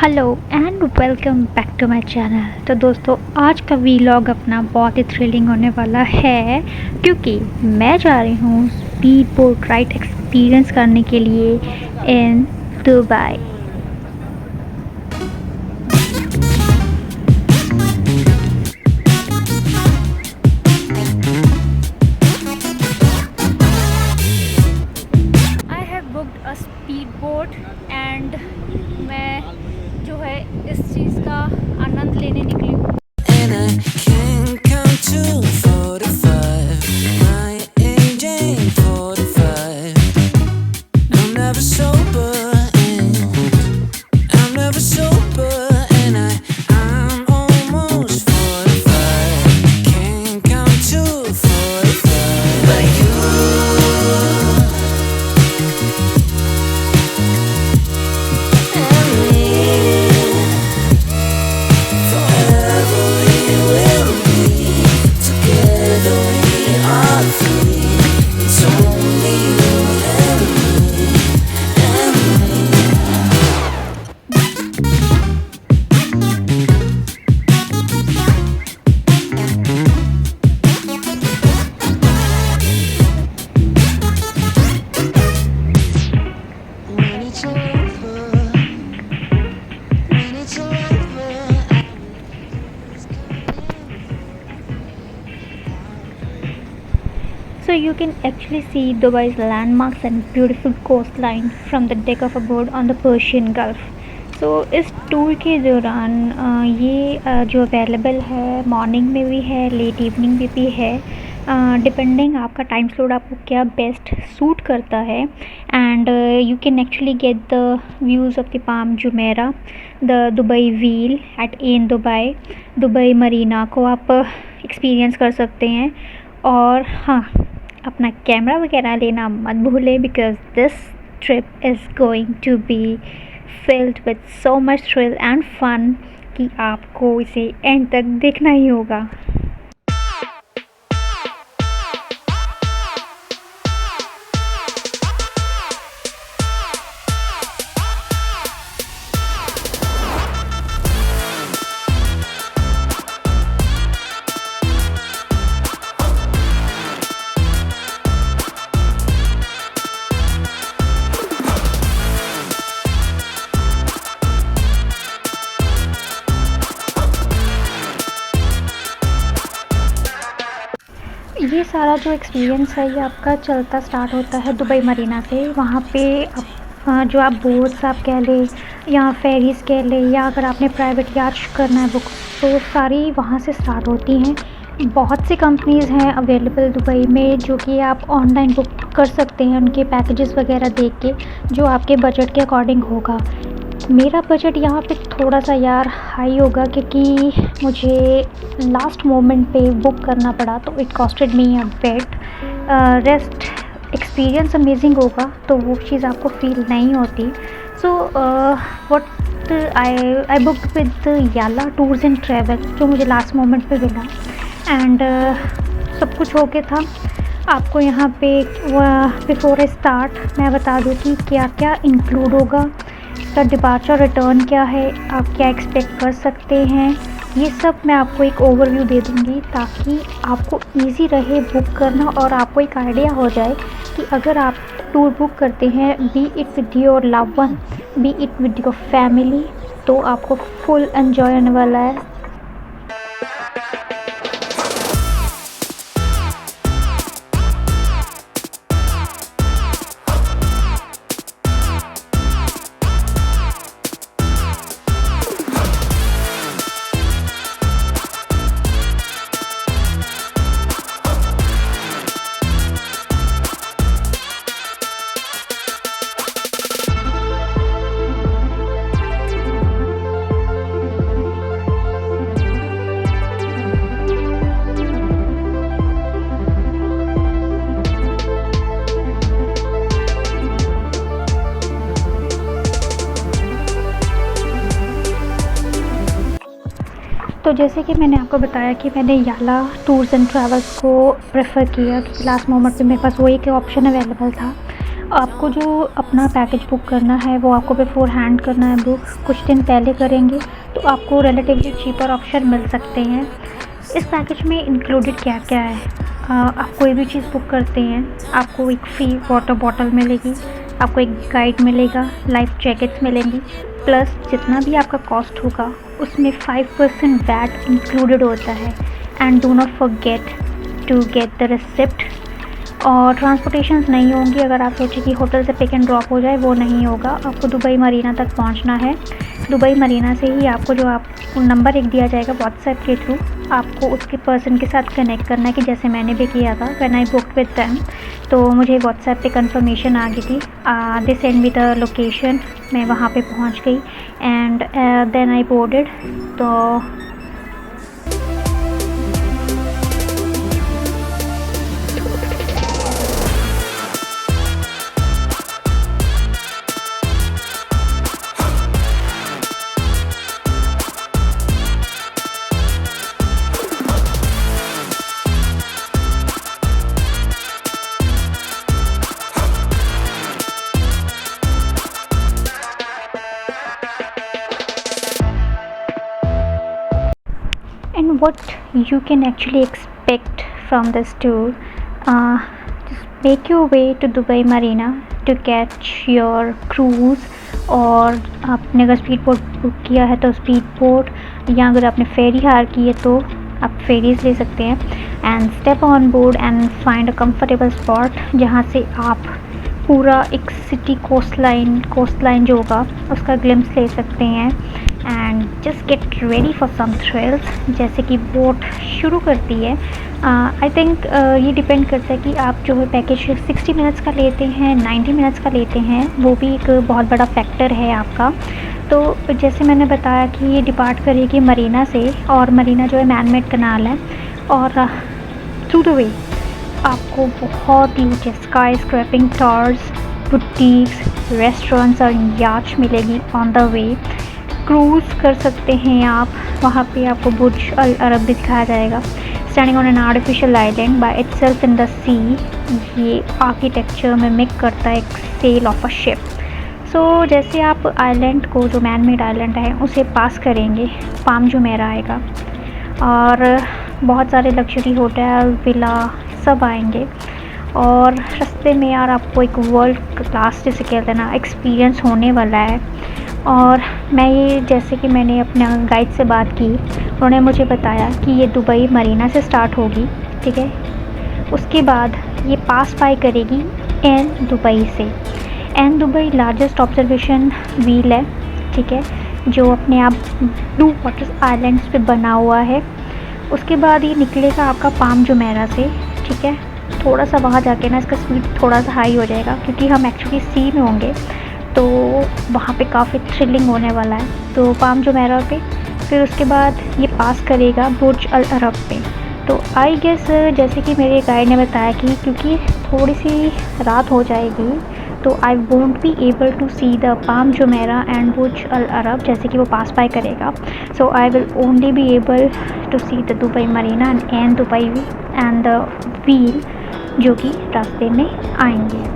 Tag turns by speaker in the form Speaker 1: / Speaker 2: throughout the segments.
Speaker 1: Hello and welcome back to my channel. तो दोस्तों, आज का वीलॉग अपना बहुत ही थ्रिलिंग होने वाला है क्योंकि मैं जा रही हूँ स्पीड बोट राइड एक्सपीरियंस करने के लिए in Dubai. I have booked a speed boat and मैं जो है इस चीज़ का आनंद लेने निकली हूँ।
Speaker 2: And I can't count to 45. My age ain't 45. I'm never sober and I'm never sober and I'm almost 45. Can't count to 45. But you and me. Forever we will be together. We are free. It's only you and me. When it's over, when it's over.
Speaker 1: So you can actually see Dubai's landmarks and beautiful coastline from the deck of a boat on the Persian Gulf. So इस tour के दौरान ये जो available है, morning में भी है, late evening में भी है, डिपेंडिंग आपका टाइम स्लॉट आपको क्या बेस्ट सूट करता है। And you can actually get the views of the palm Jumeirah, the Dubai wheel at Ain Dubai, Dubai Marina को आप एक्सपीरियंस कर सकते हैं। और हाँ, अपना कैमरा वगैरह लेना मत भूलें because this trip is going to be filled with so much thrill and fun कि आपको इसे एंड तक देखना ही होगा। ये सारा जो एक्सपीरियंस है ये आपका चलता स्टार्ट होता है दुबई मरीना से। वहाँ पे जो आप बोट्स आप कह लें या फेरीज़ कह लें, या अगर आपने प्राइवेट याच करना है बुक, तो सारी वहाँ से स्टार्ट होती हैं। बहुत सी कंपनीज़ हैं अवेलेबल दुबई में जो कि आप ऑनलाइन बुक कर सकते हैं उनके पैकेजेस वगैरह देख के, जो आपके बजट के अकॉर्डिंग होगा। मेरा बजट यहाँ पे थोड़ा सा यार हाई होगा क्योंकि मुझे लास्ट मोमेंट पे बुक करना पड़ा, तो it costed me a bit. Rest experience amazing होगा तो वो चीज़ आपको फील नहीं होती। So what I book with याला टूर्स एंड ट्रैवल, जो मुझे लास्ट मोमेंट पे मिला। एंड सब कुछ हो गया था। आपको यहाँ पे बिफोर स्टार्ट मैं बता दूँ कि क्या क्या इंक्लूड होगा, इसका डिपार्चर रिटर्न क्या है, आप क्या एक्सपेक्ट कर सकते हैं, ये सब मैं आपको एक ओवरव्यू दे दूँगी ताकि आपको इजी रहे बुक करना और आपको एक आइडिया हो जाए कि अगर आप टूर बुक करते हैं, B it with your love one, B it with your family, तो आपको फुल एन्जॉय होने वाला है। तो जैसे कि मैंने आपको बताया कि मैंने याला टूर्स एंड ट्रैवल्स को प्रेफर किया क्योंकि लास्ट मोमेंट पे मेरे पास वो एक ऑप्शन अवेलेबल था। आपको जो अपना पैकेज बुक करना है वो आपको बिफोर हैंड करना है बुक, कुछ दिन पहले करेंगे तो आपको रिलेटिवली चीपर ऑप्शन मिल सकते हैं। इस पैकेज में इंक्लूडेड क्या क्या है, आप कोई भी चीज़ बुक करते हैं आपको एक फ्री वाटर बॉटल मिलेगी, आपको एक गाइड मिलेगा, लाइफ जैकेट्स मिलेंगी, प्लस जितना भी आपका कॉस्ट होगा उसमें 5% वैट इंक्लूडेड होता है। And do not forget to get the receipt. और ट्रांसपोर्टेशंस नहीं होंगी, अगर आप सोचें कि होटल से पिक एंड ड्रॉप हो जाए, वो नहीं होगा। आपको दुबई मरीना तक पहुंचना है। दुबई मरीना से ही आपको जो आप नंबर एक दिया जाएगा व्हाट्सएप के थ्रू, आपको उसके पर्सन के साथ कनेक्ट करना है, कि जैसे मैंने भी किया था when I booked with them. तो मुझे व्हाट्सएप पे कंफर्मेशन आ गई थी, they send me the location, मैं वहाँ पे पहुँच गई एंड देन आई बोर्डेड। तो and what you can actually expect from this tour, just make your way to Dubai Marina to catch your cruise। और आपने अगर स्पीड बोट बुक किया है तो स्पीड बोट, या अगर आपने फेरी हायर की है तो आप फेरीज ले सकते हैं। And step on board and find a comfortable spot जहाँ से आप पूरा एक सिटी कोस्ट लाइन जो होगा उसका ग्लिम्स ले सकते हैं। And just get ready for some thrills. जैसे कि बोट शुरू करती है, आई थिंक ये डिपेंड करता है कि आप जो है पैकेज 60 मिनट्स का लेते हैं, 90 मिनट्स का लेते हैं, वो भी एक बहुत बड़ा फैक्टर है आपका। तो जैसे मैंने बताया कि ये डिपार्ट करेगी मरीना से, और मरीना जो है मैनमेड कनाल है, और थ्रू द वे आपको बहुत ही ऊँचे sky scraping towers, boutiques, restaurants और याच मिलेगी ऑन द वे। क्रूज़ कर सकते हैं आप, वहाँ पे आपको बुर्ज अल अरब भी दिखाया जाएगा, standing on an artificial island by itself in the sea. ये आर्किटेक्चर में मिक करता है एक sail of a ship. So जैसे आप आइलैंड को, जो मैन मेड आइलैंड है, उसे पास करेंगे, पाम जुमेरा आएगा और बहुत सारे लग्जरी होटल, विला सब आएंगे। और रास्ते में यार आपको एक वर्ल्ड क्लास, जैसे कहते हैं ना, एक्सपीरियंस होने वाला है। और मैं ये, जैसे कि मैंने अपने गाइड से बात की, उन्होंने मुझे बताया कि ये दुबई मरीना से स्टार्ट होगी, ठीक है। उसके बाद ये पास बाय करेगी एन दुबई से। Ain Dubai largest observation wheel है, ठीक है, जो अपने आप ब्लू वाटर आइलैंड्स पे बना हुआ है। उसके बाद ये निकलेगा आपका पाम जुमेरा से, ठीक है। थोड़ा सा वहाँ जाके ना इसका स्पीड थोड़ा सा हाई हो जाएगा, क्योंकि हम एक्चुअली सी में होंगे, तो वहाँ पे काफ़ी थ्रिलिंग होने वाला है। तो पाम जुमेरा पे, फिर उसके बाद ये पास करेगा बुर्ज अल अरब पे। तो आई गेस, जैसे कि मेरे गाइड ने बताया कि क्योंकि थोड़ी सी रात हो जाएगी, तो I won't be able to see the palm Jumeirah and Burj Al Arab, जैसे कि वो पास बाय करेगा। So I will only be able to see the Dubai Marina and Dubai and the wheel, जो कि रास्ते में आएंगे।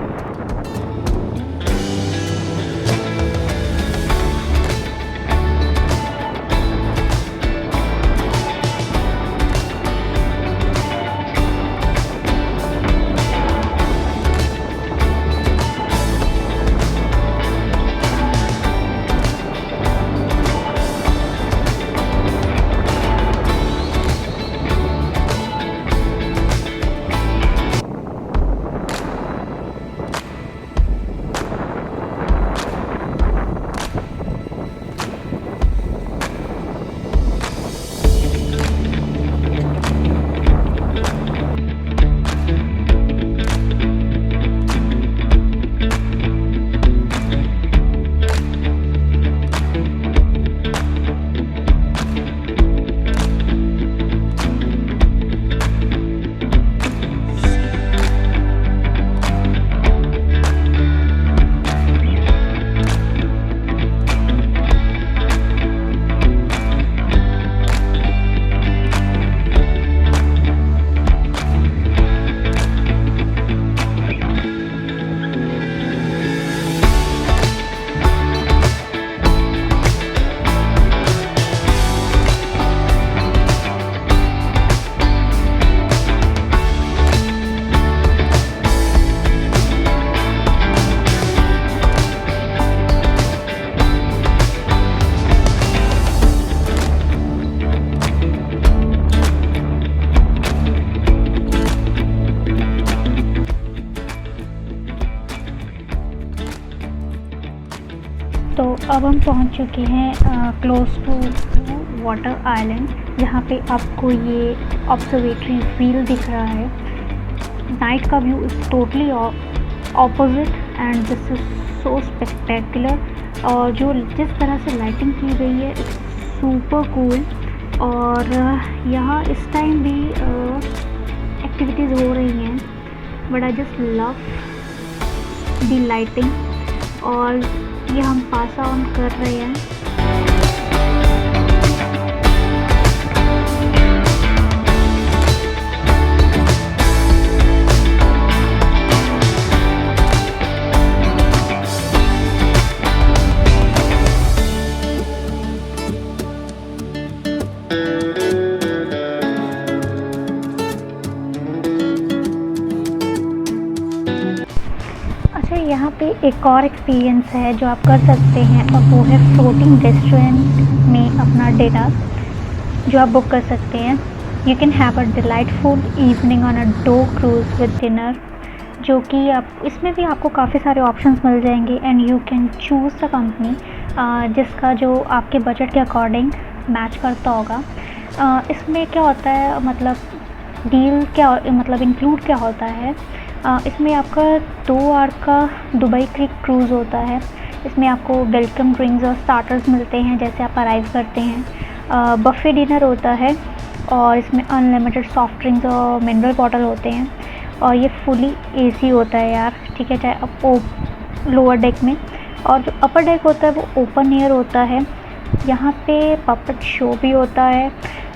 Speaker 1: अब हम पहुंच चुके हैं क्लोज टू वाटर आइलैंड, जहाँ पे आपको ये ऑब्जर्वेटरी व्हील दिख रहा है। नाइट का view is totally opposite and this is so spectacular. और जो जिस तरह से लाइटिंग की गई है इट्स सुपर कूल। और यहाँ इस टाइम भी एक्टिविटीज़ हो रही हैं, but I just love the lighting. और ये हम पास ऑन कर रहे हैं। अच्छा, यहाँ पे एक और एक्सपीरियंस है जो आप कर सकते हैं, और वो है फ्लोटिंग रेस्टोरेंट में अपना डिनर जो आप बुक कर सकते हैं। You can have a delightful evening on a dhow cruise with dinner, जो कि आप इसमें भी आपको काफ़ी सारे ऑप्शंस मिल जाएंगे and you can choose the company जिसका जो आपके बजट के अकॉर्डिंग मैच करता होगा। इसमें क्या होता है, मतलब डील क्या, मतलब इंक्लूड क्या होता है, इसमें आपका 2 आवर का दुबई क्रिक क्रूज़ होता है। इसमें आपको वेलकम ड्रिंक्स और स्टार्टर्स मिलते हैं जैसे आप अराइव करते हैं। बफ़े डिनर होता है और इसमें अनलिमिटेड सॉफ्ट ड्रिंक्स और मिनरल बॉटल होते हैं। और ये फुली एसी होता है यार, ठीक है, चाहे आप लोअर डेक में। और जो अपर डेक होता है वो ओपन एयर होता है। यहाँ पे पपेट शो भी होता है,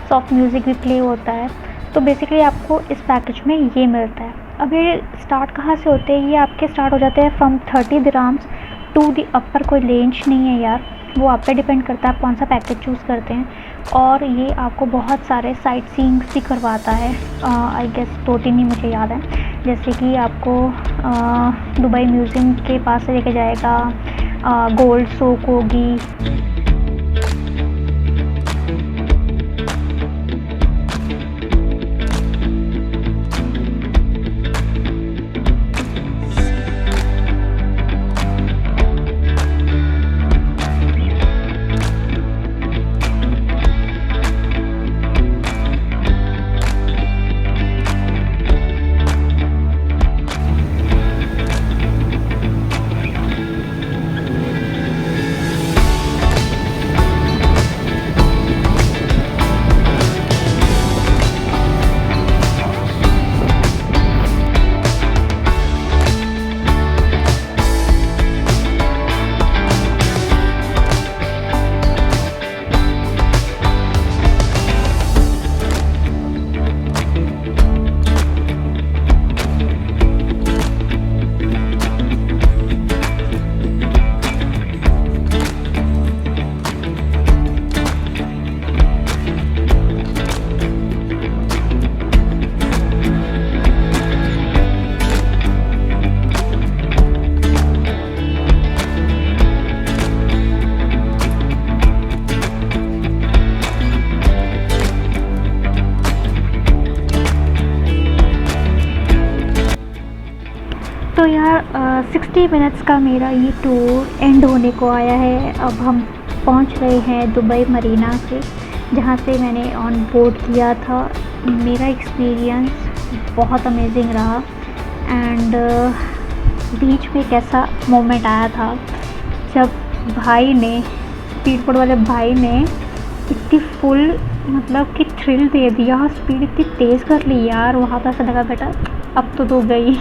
Speaker 1: सॉफ्ट म्यूज़िक भी प्ले होता है। तो बेसिकली आपको इस पैकेज में ये मिलता है। अब ये स्टार्ट कहाँ से होते हैं, ये आपके स्टार्ट हो जाते हैं फ्रॉम 30 दिरहम्स टू दी अपर। कोई रेंज नहीं है यार, वो आप पे डिपेंड करता है आप कौन सा पैकेज चूज़ करते हैं। और ये आपको बहुत सारे साइट सीइंग्स भी करवाता है, आई गेस 2-3 ही मुझे याद है। जैसे कि आपको दुबई म्यूज़ियम के पास से लेके जाएगा, गोल्ड सोक होगी। तो यार 60 मिनट्स का मेरा ये टूर एंड होने को आया है। अब हम पहुंच रहे हैं दुबई मरीना से, जहां से मैंने ऑन बोर्ड किया था। मेरा एक्सपीरियंस बहुत अमेजिंग रहा। एंड बीच में कैसा मोमेंट आया था जब भाई ने, स्पीड बोट वाले भाई ने इतनी फुल मतलब कि थ्रिल दे दिया, स्पीड इतनी तेज़ कर ली यार, वहाँ पर ऐसा लगा बेटा अब तो गई।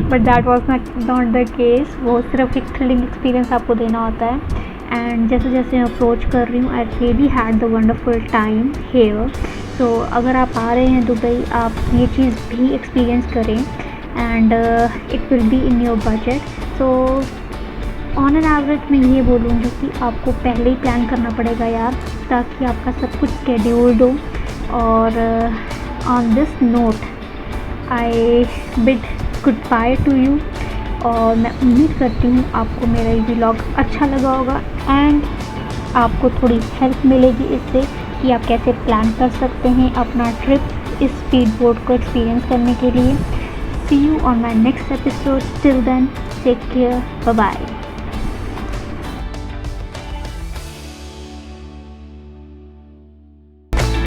Speaker 1: But that was not the case. वो सिर्फ एक थ्रिलिंग एक्सपीरियंस आपको देना होता है। एंड जैसे जैसे मैं अप्रोच कर रही हूँ, I really had the wonderful time here. So अगर आप आ रहे हैं दुबई, आप ये चीज़ भी एक्सपीरियंस करें and it will be in your budget. So on an average मैं ये बोलूँगी कि आपको पहले ही प्लान करना पड़ेगा यार, ताकि आपका सब कुछ स्केड्यूल्ड हो। और on this note I bid good by two you. और मैं उम्मीद करती हूँ आपको मेरा ये व्लॉग अच्छा लगा होगा एंड आपको थोड़ी हेल्प मिलेगी इससे कि आप कैसे प्लान कर सकते हैं अपना ट्रिप इस स्पीड बोट को एक्सपीरियंस करने के लिए। See you on my next episode. Till then take care, bye bye.